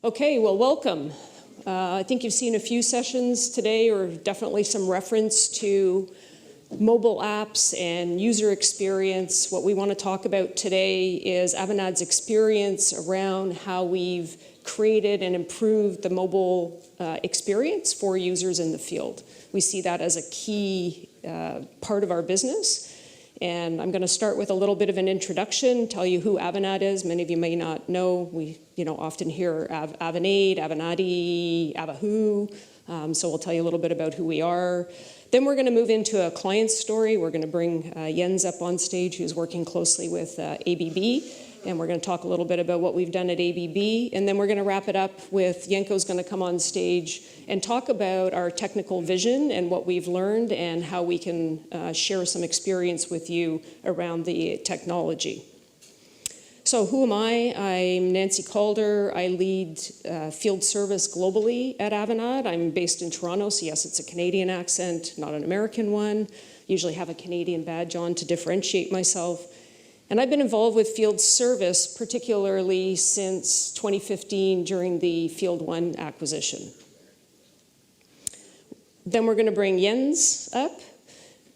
Okay, well, welcome. I think you've seen a few sessions today, or definitely some reference to mobile apps and user experience. What we want to talk about today is Avanade's experience around how we've created and improved the mobile experience for users in the field. We see that as a key part of our business. And I'm going to start with a little bit of an introduction, tell you who Avanade is. Many of you may not know. We often hear Avanade, Avanade, Avahu. So we'll tell you a little bit about who we are. Then we're going to move into a client story. We're going to bring Jens up on stage, who's working closely with ABB. And we're going to talk a little bit about what we've done at ABB. And then we're going to wrap it up with Jenko's going to come on stage and talk about our technical vision and what we've learned and how we can share some experience with you around the technology. So who am I? I'm Nancy Calder. I lead field service globally at Avanade. I'm based in Toronto, so yes, it's a Canadian accent, not an American one. Usually have a Canadian badge on to differentiate myself. And I've been involved with field service, particularly since 2015 during the Field 1 acquisition. Then we're going to bring Jens up,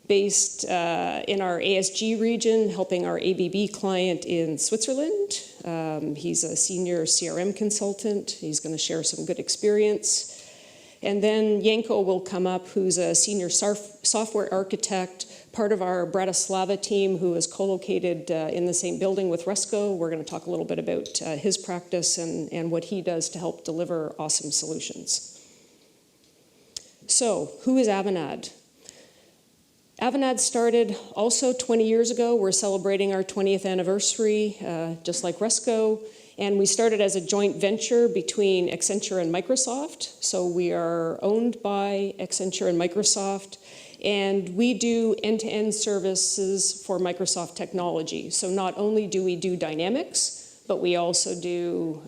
based in our ASG region, helping our ABB client in Switzerland. He's a senior CRM consultant. He's going to share some good experience. And then Jenko will come up, who's a senior software architect, part of our Bratislava team, who is co-located in the same building with Resco. We're going to talk a little bit about his practice and what he does to help deliver awesome solutions. So, who is Avanade? Avanade started also 20 years ago. We're celebrating our 20th anniversary, just like Resco. And we started as a joint venture between Accenture and Microsoft. So we are owned by Accenture and Microsoft. And we do end-to-end services for Microsoft technology. So not only do we do Dynamics, but we also do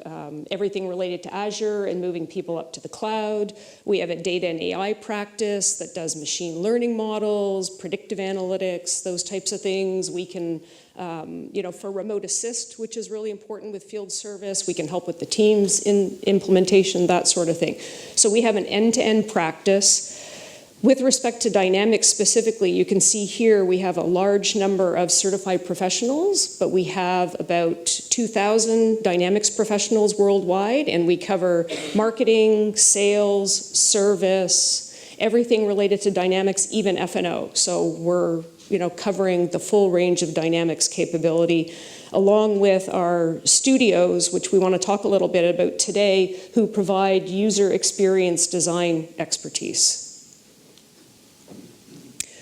everything related to Azure and moving people up to the cloud. We have a data and AI practice that does machine learning models, predictive analytics, those types of things. We can, for remote assist, which is really important with field service, we can help with the teams in implementation, that sort of thing. So we have an end-to-end practice. With respect to Dynamics specifically, you can see here we have a large number of certified professionals, but we have about 2,000 Dynamics professionals worldwide, and we cover marketing, sales, service, everything related to Dynamics, even F&O. So we're covering the full range of Dynamics capability, along with our studios, which we want to talk a little bit about today, who provide user experience design expertise.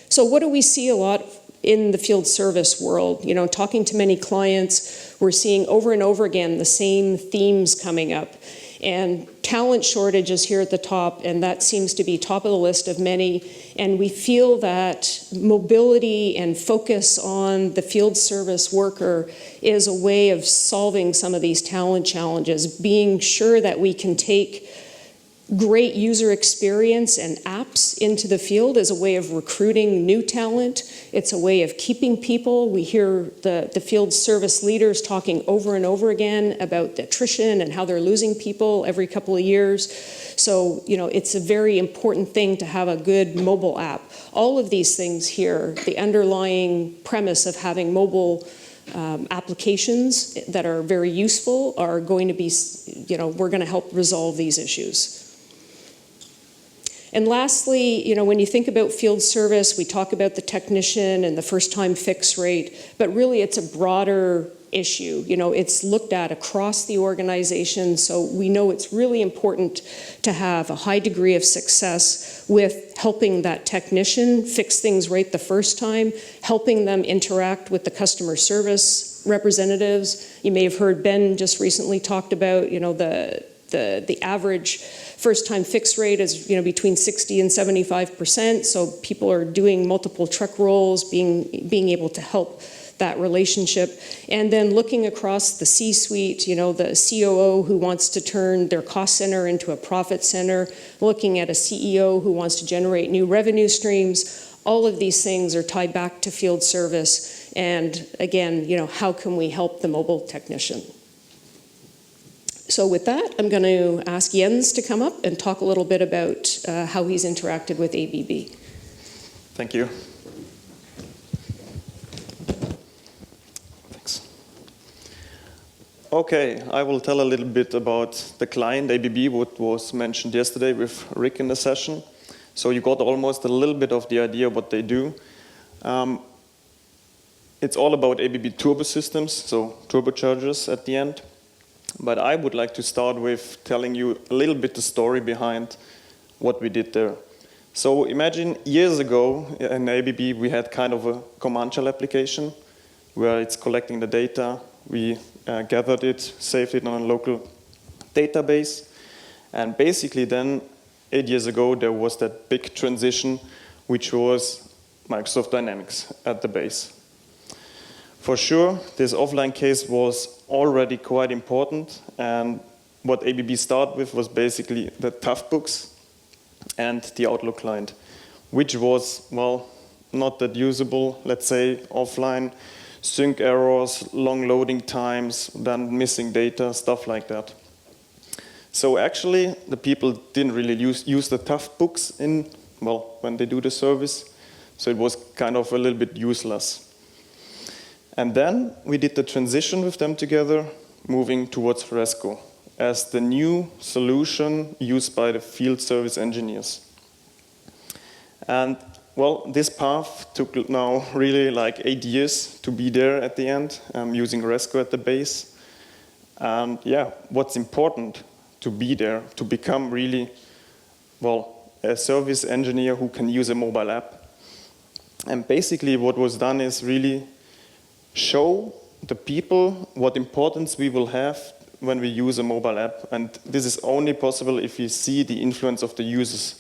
So what do we see a lot in the field service world? Talking to many clients, we're seeing over and over again the same themes coming up. And talent shortage is here at the top, and that seems to be top of the list of many. And we feel that mobility and focus on the field service worker is a way of solving some of these talent challenges, being sure that we can take great user experience and apps into the field as a way of recruiting new talent. It's a way of keeping people. We hear the field service leaders talking over and over again about the attrition and how they're losing people every couple of years. So, it's a very important thing to have a good mobile app. All of these things here, the underlying premise of having mobile applications that are very useful are going to be, we're going to help resolve these issues. And lastly, when you think about field service, we talk about the technician and the first-time fix rate, but really it's a broader issue. It's looked at across the organization, so we know it's really important to have a high degree of success with helping that technician fix things right the first time, helping them interact with the customer service representatives. You may have heard Ben just recently talked about, the average first-time fix rate is between 60 and 75%. So people are doing multiple truck rolls, being able to help that relationship. And then looking across the C-suite, the COO who wants to turn their cost center into a profit center, looking at a CEO who wants to generate new revenue streams. All of these things are tied back to field service. And again, how can we help the mobile technician? So with that, I'm going to ask Jens to come up and talk a little bit about how he's interacted with ABB. Thank you. Thanks. Okay, I will tell a little bit about the client ABB, what was mentioned yesterday with Rick in the session. So you got almost a little bit of the idea what they do. It's all about ABB turbo systems, so turbochargers at the end. But I would like to start with telling you a little bit the story behind what we did there. So imagine years ago in ABB we had kind of a command shell application where it's collecting the data. We gathered it, saved it on a local database. And basically then 8 years ago there was that big transition which was Microsoft Dynamics at the base. For sure, this offline case was already quite important, and what ABB started with was basically the tough books and the Outlook client, which was, well, not that usable, let's say, offline, sync errors, long loading times, then missing data, stuff like that. So actually, the people didn't really use the tough books in, well, when they do the service, so it was kind of a little bit useless. And then we did the transition with them together, moving towards Resco as the new solution used by the field service engineers. And well, this path took now really like 8 years to be there at the end, using Resco at the base. And yeah, what's important to be there, to become really, well, a service engineer who can use a mobile app. And basically what was done is really show the people what importance we will have when we use a mobile app. And this is only possible if we see the influence of the users.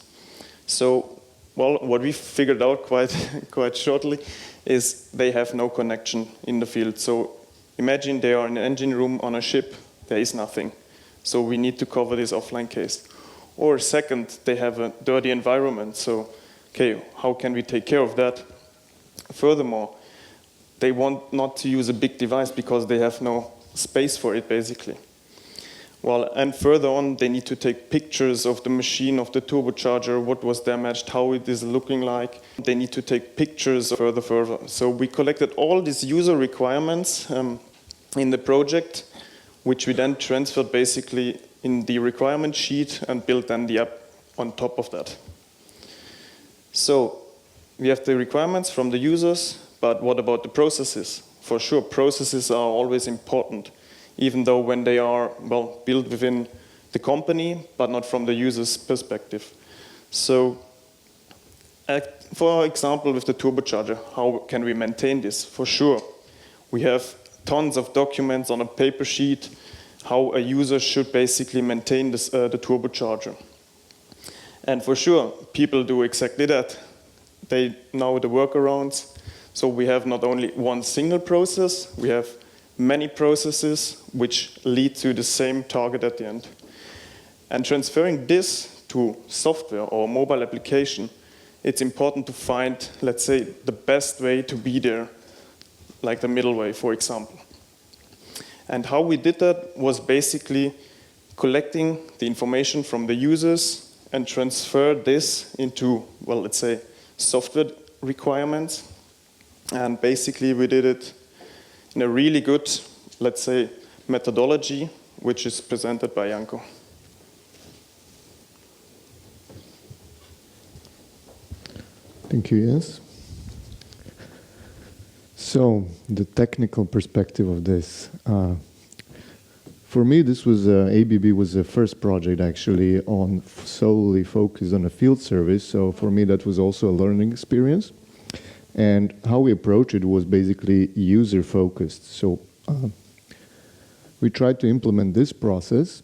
So, well, what we figured out quite shortly is they have no connection in the field. So imagine they are in an engine room on a ship, there is nothing. So we need to cover this offline case. Or second, they have a dirty environment. So, okay, how can we take care of that? Furthermore, they want not to use a big device because they have no space for it, basically. Well, and further on, they need to take pictures of the machine, of the turbocharger, what was damaged, how it is looking like. They need to take pictures further. So we collected all these user requirements in the project, which we then transferred basically in the requirement sheet and built then the app on top of that. So we have the requirements from the users. But what about the processes? For sure, processes are always important, even though when they are, well, built within the company, but not from the user's perspective. So, for example, with the turbocharger, how can we maintain this? For sure, we have tons of documents on a paper sheet, how a user should basically maintain this, the turbocharger. And for sure, people do exactly that. They know the workarounds. So we have not only one single process, we have many processes which lead to the same target at the end. And transferring this to software or mobile application, it's important to find, let's say, the best way to be there, like the middle way, for example. And how we did that was basically collecting the information from the users and transfer this into, well, let's say, software requirements. And basically we did it in a really good, let's say, methodology, which is presented by Janko. Thank you, Jens. So, the technical perspective of this. For me, this was, ABB was the first project actually on solely focused on a field service. So for me, that was also a learning experience. And how we approached it was basically user-focused. So we tried to implement this process,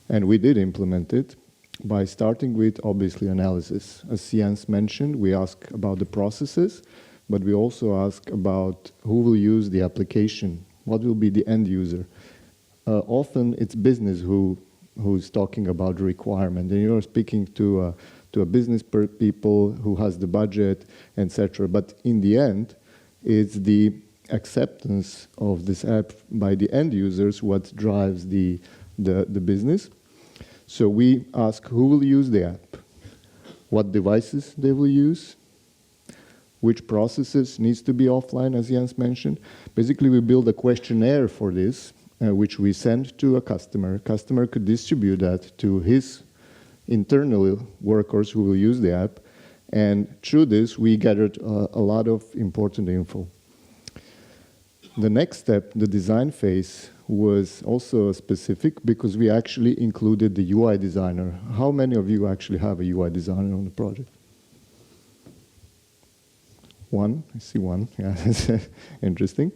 and we did implement it by starting with, obviously, analysis. As Jens mentioned, we ask about the processes, but we also ask about who will use the application, what will be the end user. Often it's business who's talking about the requirement, and you're speaking to a business people who has the budget, etc. But in the end, it's the acceptance of this app by the end users what drives the the business. So we ask who will use the app, what devices they will use, which processes needs to be offline, as Jens mentioned. Basically, we build a questionnaire for this, which we send to a customer. Customer could distribute that to his internal workers who will use the app. And through this, we gathered a lot of important info. The next step, the design phase, was also specific because we actually included the UI designer. How many of you actually have a UI designer on the project? One, I see one. Yeah, that's interesting.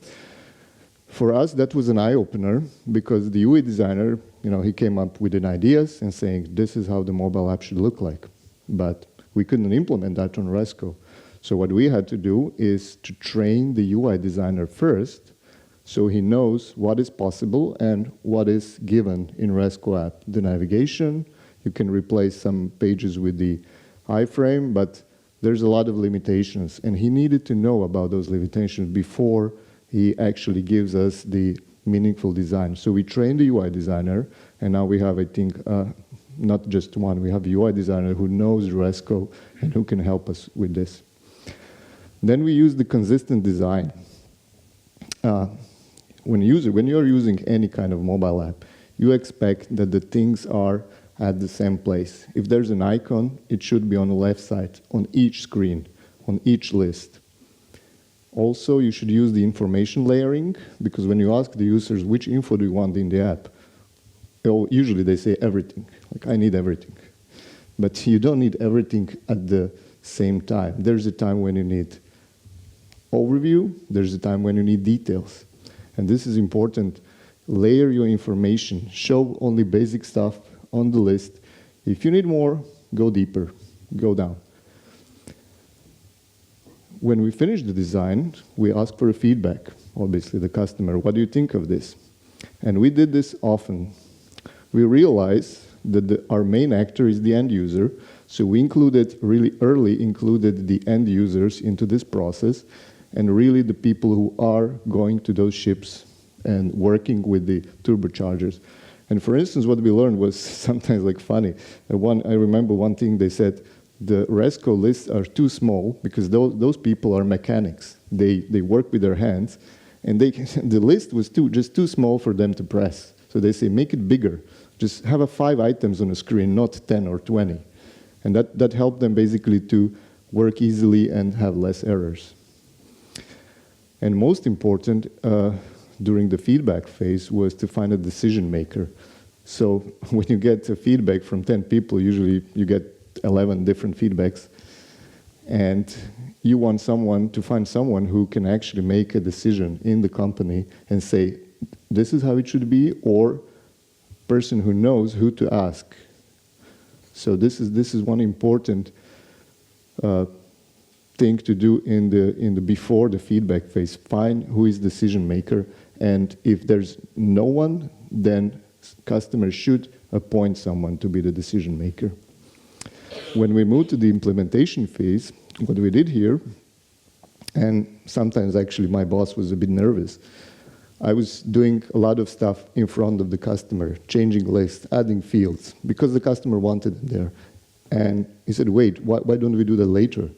For us, that was an eye-opener because the UI designer, he came up with ideas and saying, this is how the mobile app should look like. But we couldn't implement that on Resco. So what we had to do is to train the UI designer first so he knows what is possible and what is given in Resco app. The navigation, you can replace some pages with the iframe, but there's a lot of limitations. And he needed to know about those limitations before he actually gives us the meaningful design. So we trained the UI designer, and now we have, I think, not just one, we have a UI designer who knows Resco and who can help us with this. Then we use the consistent design. When you're using any kind of mobile app, you expect that the things are at the same place. If there's an icon, it should be on the left side, on each screen, on each list. Also, you should use the information layering, because when you ask the users which info do you want in the app, usually they say everything, like I need everything. But you don't need everything at the same time. There's a time when you need overview, there's a time when you need details. And this is important. Layer your information, show only basic stuff on the list. If you need more, go deeper, go down. When we finish the design, we ask for a feedback, obviously the customer, what do you think of this? And we did this often. We realized that our main actor is the end user, so we really early included the end users into this process, and really the people who are going to those ships and working with the turbochargers. And for instance, what we learned was sometimes like funny. I remember one thing they said, the Resco lists are too small because those people are mechanics. They work with their hands, and the list was just too small for them to press. So they say, make it bigger. Just have 5 items on a screen, not 10 or 20. And that helped them basically to work easily and have less errors. And most important, during the feedback phase was to find a decision maker. So when you get a feedback from 10 people, usually you get 11 different feedbacks. And you want to find someone who can actually make a decision in the company and say, this is how it should be, or person who knows who to ask. So this is one important thing to do in the before the feedback phase. Find who is decision maker, and if there's no one, then customers should appoint someone to be the decision maker. When we move to the implementation phase, what we did here, and sometimes actually my boss was a bit nervous, I was doing a lot of stuff in front of the customer, changing lists, adding fields, because the customer wanted it there. And he said, wait, why don't we do that later?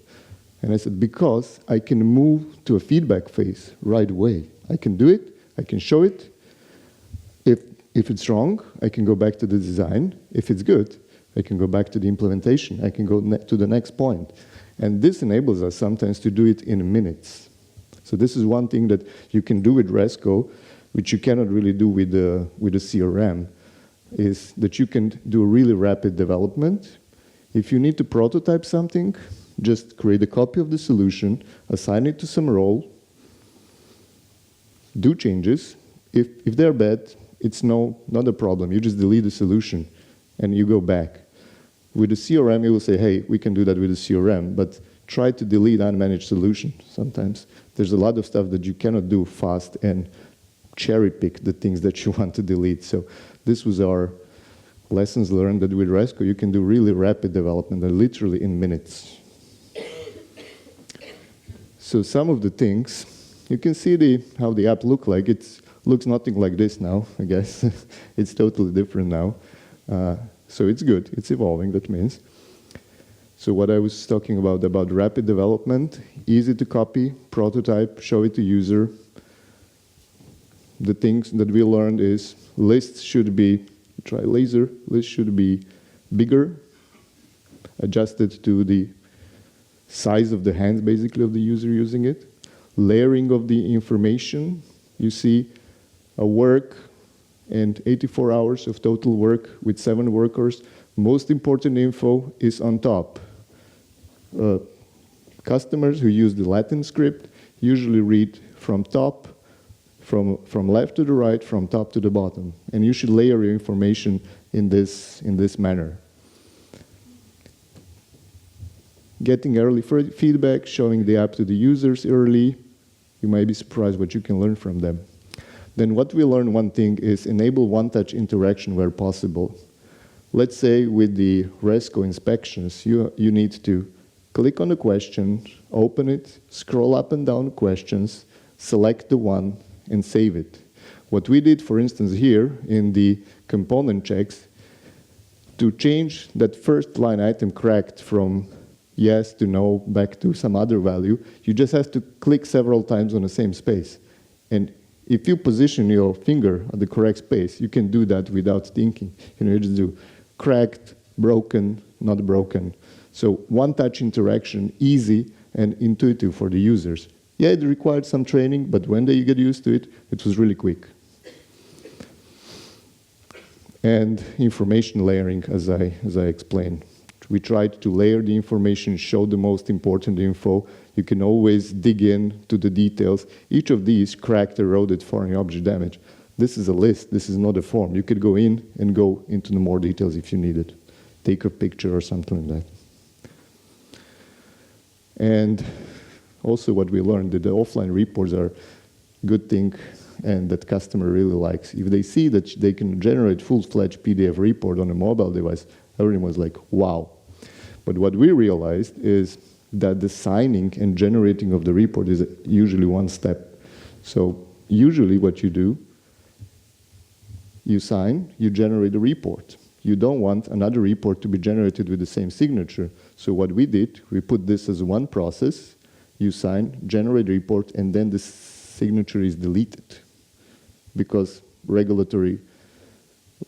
And I said, because I can move to a feedback phase right away. I can do it, I can show it. If it's wrong, I can go back to the design. If it's good, I can go back to the implementation. I can go to the next point. And this enables us sometimes to do it in minutes. So this is one thing that you can do with Resco, which you cannot really do with a CRM, is that you can do a really rapid development. If you need to prototype something, just create a copy of the solution, assign it to some role, do changes. If they're bad, it's not a problem. You just delete the solution and you go back. With the CRM, you will say, hey, we can do that with the CRM, but try to delete unmanaged solution sometimes. There's a lot of stuff that you cannot do fast and cherry pick the things that you want to delete. So this was our lessons learned, that with Resco you can do really rapid development, literally in minutes. So some of the things, you can see how the app look like. It's Looks nothing like this now, I guess. It's totally different now. So it's good, it's evolving, that means. So what I was talking about rapid development, easy to copy, prototype, show it to user. The things that we learned is lists should be, try laser, lists should be bigger, adjusted to the size of the hands, basically, of the user using it. Layering of the information. You see a work and 84 hours of total work with 7 workers. Most important info is on top. Customers who use the Latin script usually read from top, from left to the right, from top to the bottom. And you should layer your information in this manner. Getting early feedback, showing the app to the users early. You might be surprised what you can learn from them. Then what we learned, one thing, is enable one-touch interaction where possible. Let's say with the Resco inspections, you need to click on the question, open it, scroll up and down questions, select the one, and save it. What we did, for instance, here in the component checks, to change that first line item cracked from yes to no back to some other value, you just have to click several times on the same space. And if you position your finger at the correct space, you can do that without thinking. You just do cracked, broken, not broken. So one-touch interaction, easy and intuitive for the users. Yeah, it required some training, but when they get used to it, it was really quick. And information layering, as I explained. We tried to layer the information, show the most important info. You can always dig in to the details. Each of these cracked, eroded, foreign object damage. This is a list, this is not a form. You could go in and go into the more details if you needed. Take a picture or something like that. And also what we learned, that the offline reports are a good thing and that customer really likes. If they see that they can generate full-fledged PDF report on a mobile device, everyone was like, wow. But what we realized is that the signing and generating of the report is usually one step. So usually what you do, you sign, you generate a report. You don't want another report to be generated with the same signature. So what we did, we put this as one process. You sign, generate a report, and then the signature is deleted. Because regulatory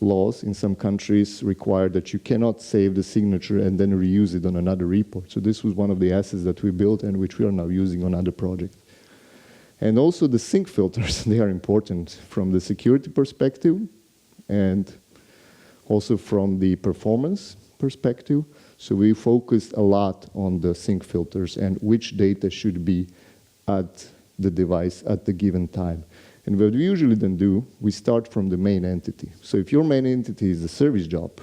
laws in some countries require that you cannot save the signature and then reuse it on another report. So this was one of the assets that we built and which we are now using on other projects. And also the sync filters, they are important from the security perspective and also from the performance perspective. So we focused a lot on the sync filters and which data should be at the device at the given time. And what we usually then do, we start from the main entity. So if your main entity is a service job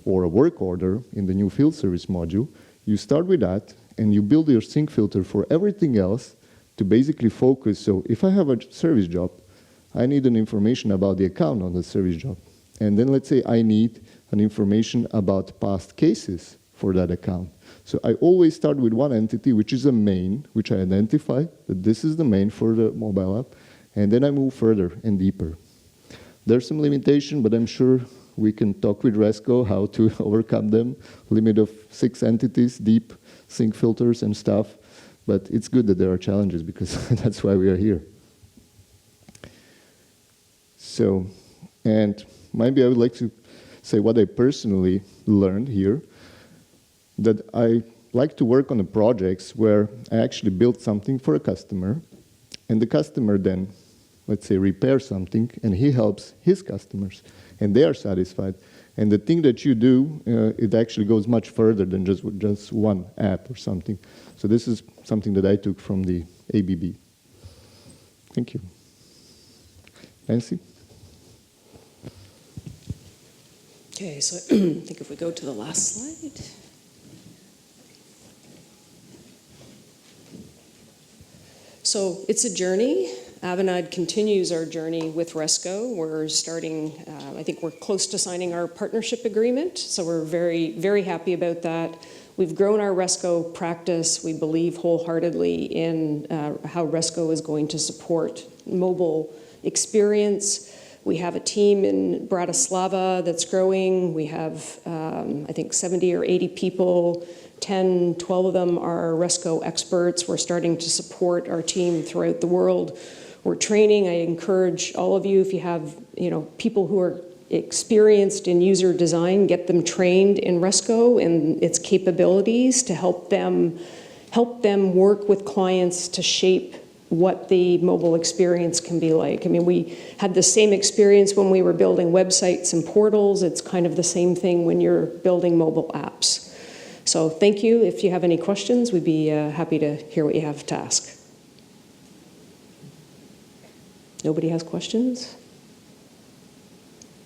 or a work order in the new field service module, you start with that and you build your sync filter for everything else to basically focus. So if I have a service job, I need an information about the account on the service job. And then let's say I need an information about past cases for that account. So I always start with one entity, which is a main, which I identify that this is the main for the mobile app. And then I move further and deeper. There's some limitation, but I'm sure we can talk with Resco how to overcome them. Limit of 6 entities, deep sync filters and stuff. But it's good that there are challenges because that's why we are here. So, and maybe I would like to say what I personally learned here, that I like to work on the projects where I actually build something for a customer, and the customer then, let's say, repairs something, and he helps his customers, and they are satisfied. And the thing that you do, it actually goes much further than just one app or something. So this is something that I took from the ABB. Thank you. Nancy? Okay, so I think if we go to the last slide. So it's a journey. Avanade continues our journey with Resco. We're starting, I think we're close to signing our partnership agreement, so we're very, very happy about that. We've grown our Resco practice. We believe wholeheartedly in how Resco is going to support mobile experience. We have a team in Bratislava that's growing. We have, I think, 70 or 80 people. 10, 12 of them are Resco experts. We're starting to support our team throughout the world. We're training. I encourage all of you, if you have, people who are experienced in user design, get them trained in Resco and its capabilities to help them work with clients to shape what the mobile experience can be like. I mean, we had the same experience when we were building websites and portals. It's kind of the same thing when you're building mobile apps. So thank you. If you have any questions, we'd be happy to hear what you have to ask. Nobody has questions?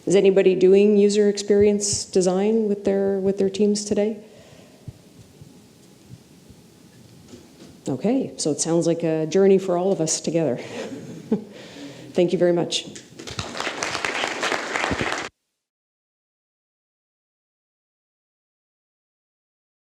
Is anybody doing user experience design with their teams today? Okay, so it sounds like a journey for all of us together. Thank you very much.